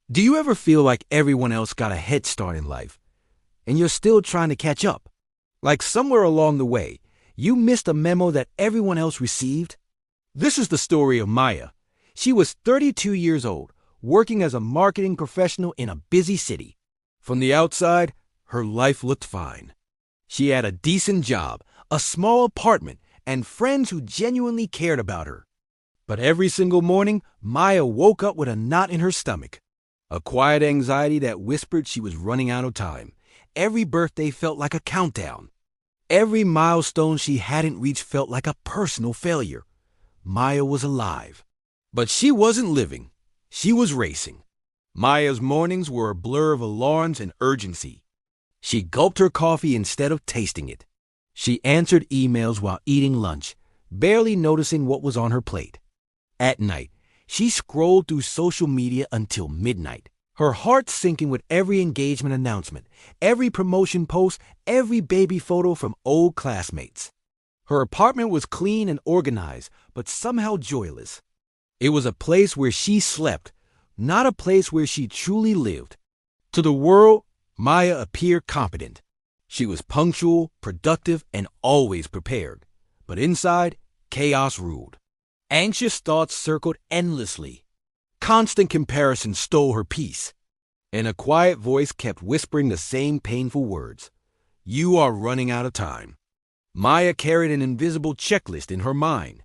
Do you ever feel like everyone else got a head start in life, and you're still trying to catch up? Like somewhere along the way, you missed a memo that everyone else received? This is the story of Maya. She was 32 years old, working as a marketing professional in a busy city. From the outside, her life looked fine. She had a decent job, a small apartment, and friends who genuinely cared about her. But every single morning, Maya woke up with a knot in her stomach. A quiet anxiety that whispered she was running out of time. Every birthday felt like a countdown. Every milestone she hadn't reached felt like a personal failure. Maya was alive. But she wasn't living. She was racing. Maya's mornings were a blur of alarms and urgency. She gulped her coffee instead of tasting it. She answered emails while eating lunch, barely noticing what was on her plate. At night, she scrolled through social media until midnight, her heart sinking with every engagement announcement, every promotion post, every baby photo from old classmates. Her apartment was clean and organized, but somehow joyless. It was a place where she slept, not a place where she truly lived. To the world, Maya appeared competent. She was punctual, productive, and always prepared. But inside, chaos ruled. Anxious thoughts circled endlessly. Constant comparison stole her peace. And a quiet voice kept whispering the same painful words. You are running out of time. Maya carried an invisible checklist in her mind.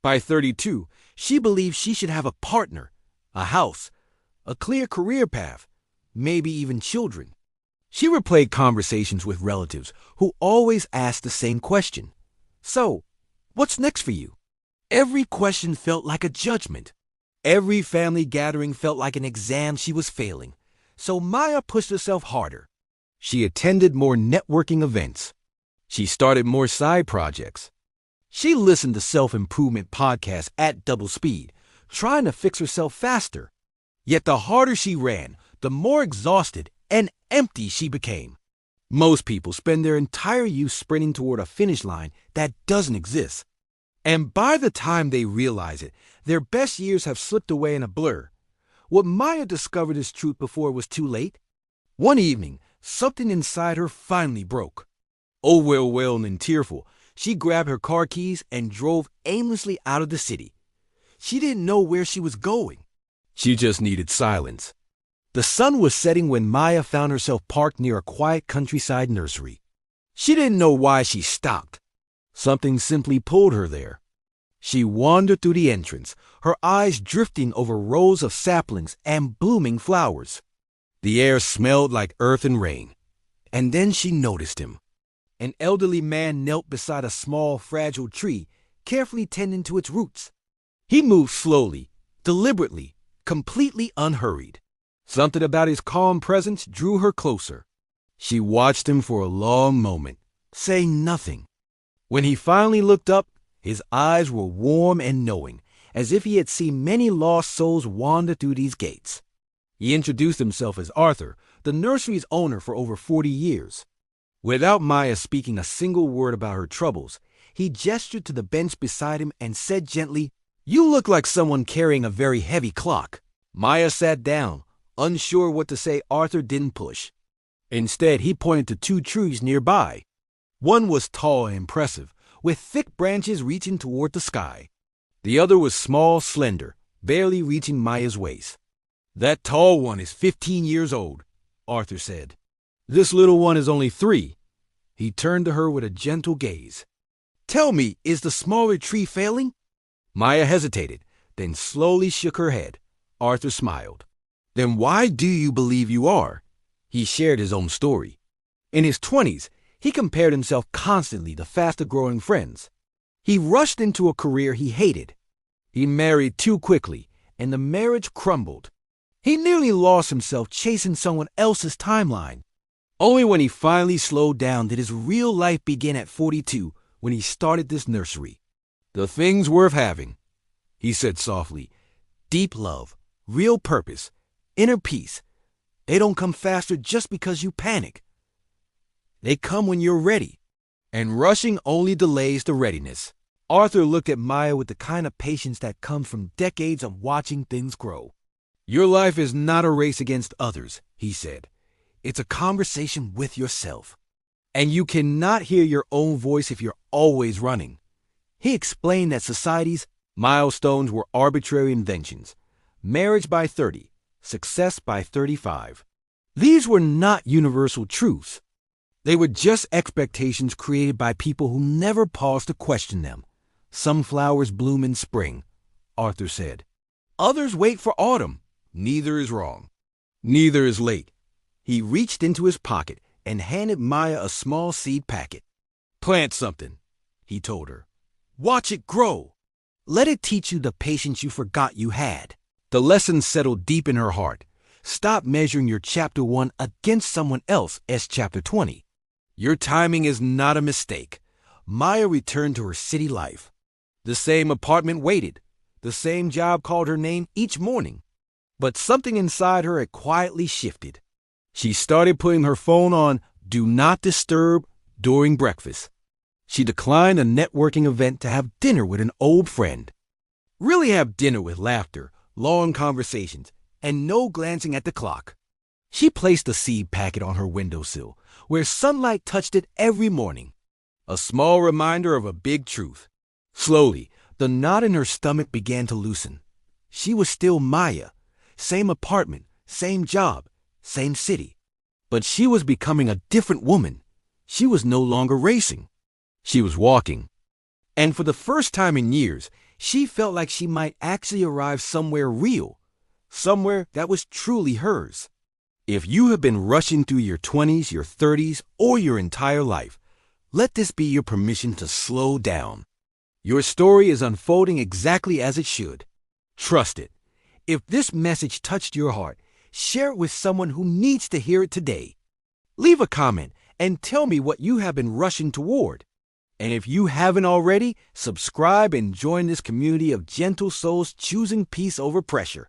By 32, she believed she should have a partner, a house, a clear career path, maybe even children. She replayed conversations with relatives who always asked the same question. So, what's next for you? Every question felt like a judgment. Every family gathering felt like an exam she was failing. So Maya pushed herself harder. She attended more networking events. She started more side projects. She listened to self-improvement podcasts at double speed, trying to fix herself faster. Yet the harder she ran, the more exhausted and empty she became. Most people spend their entire youth sprinting toward a finish line that doesn't exist. And by the time they realize it, their best years have slipped away in a blur. What Maya discovered this truth before it was too late. One evening, something inside her finally broke. Overwhelmed and tearful, she grabbed her car keys and drove aimlessly out of the city. She didn't know where she was going. She just needed silence. The sun was setting when Maya found herself parked near a quiet countryside nursery. She didn't know why she stopped. Something simply pulled her there. She wandered through the entrance, her eyes drifting over rows of saplings and blooming flowers. The air smelled like earth and rain. And then she noticed him. An elderly man knelt beside a small, fragile tree, carefully tending to its roots. He moved slowly, deliberately, completely unhurried. Something about his calm presence drew her closer. She watched him for a long moment, saying nothing. When he finally looked up, his eyes were warm and knowing, as if he had seen many lost souls wander through these gates. He introduced himself as Arthur, the nursery's owner for over 40 years. Without Maya speaking a single word about her troubles, he gestured to the bench beside him and said gently, You look like someone carrying a very heavy clock. Maya sat down, unsure what to say. Arthur didn't push. Instead, he pointed to two trees nearby. One was tall and impressive, with thick branches reaching toward the sky. The other was small, slender, barely reaching Maya's waist. That tall one is 15 years old, Arthur said. This little one is only 3. He turned to her with a gentle gaze. Tell me, is the smaller tree failing? Maya hesitated, then slowly shook her head. Arthur smiled. Then why do you believe you are? He shared his own story. In his 20s, he compared himself constantly to faster-growing friends. He rushed into a career he hated. He married too quickly, and the marriage crumbled. He nearly lost himself chasing someone else's timeline. Only when he finally slowed down did his real life begin at 42 when he started this nursery. The things worth having, he said softly. Deep love, real purpose, inner peace. They don't come faster just because you panic. They come when you're ready. And rushing only delays the readiness. Arthur looked at Maya with the kind of patience that comes from decades of watching things grow. Your life is not a race against others, he said. It's a conversation with yourself. And you cannot hear your own voice if you're always running. He explained that society's milestones were arbitrary inventions. Marriage by 30, success by 35. These were not universal truths. They were just expectations created by people who never paused to question them. Some flowers bloom in spring, Arthur said. Others wait for autumn. Neither is wrong. Neither is late. He reached into his pocket and handed Maya a small seed packet. Plant something, he told her. Watch it grow. Let it teach you the patience you forgot you had. The lesson settled deep in her heart. Stop measuring your chapter 1 against someone else's chapter 20. Your timing is not a mistake. Maya returned to her city life. The same apartment waited. The same job called her name each morning. But something inside her had quietly shifted. She started putting her phone on Do Not Disturb during breakfast. She declined a networking event to have dinner with an old friend. Really have dinner with laughter, long conversations, and no glancing at the clock. She placed a seed packet on her windowsill, where sunlight touched it every morning. A small reminder of a big truth. Slowly, the knot in her stomach began to loosen. She was still Maya. Same apartment, same job, same city. But she was becoming a different woman. She was no longer racing. She was walking. And for the first time in years, she felt like she might actually arrive somewhere real, somewhere that was truly hers. If you have been rushing through your 20s, your 30s, or your entire life, let this be your permission to slow down. Your story is unfolding exactly as it should. Trust it. If this message touched your heart, share it with someone who needs to hear it today. Leave a comment and tell me what you have been rushing toward. And if you haven't already, subscribe and join this community of gentle souls choosing peace over pressure.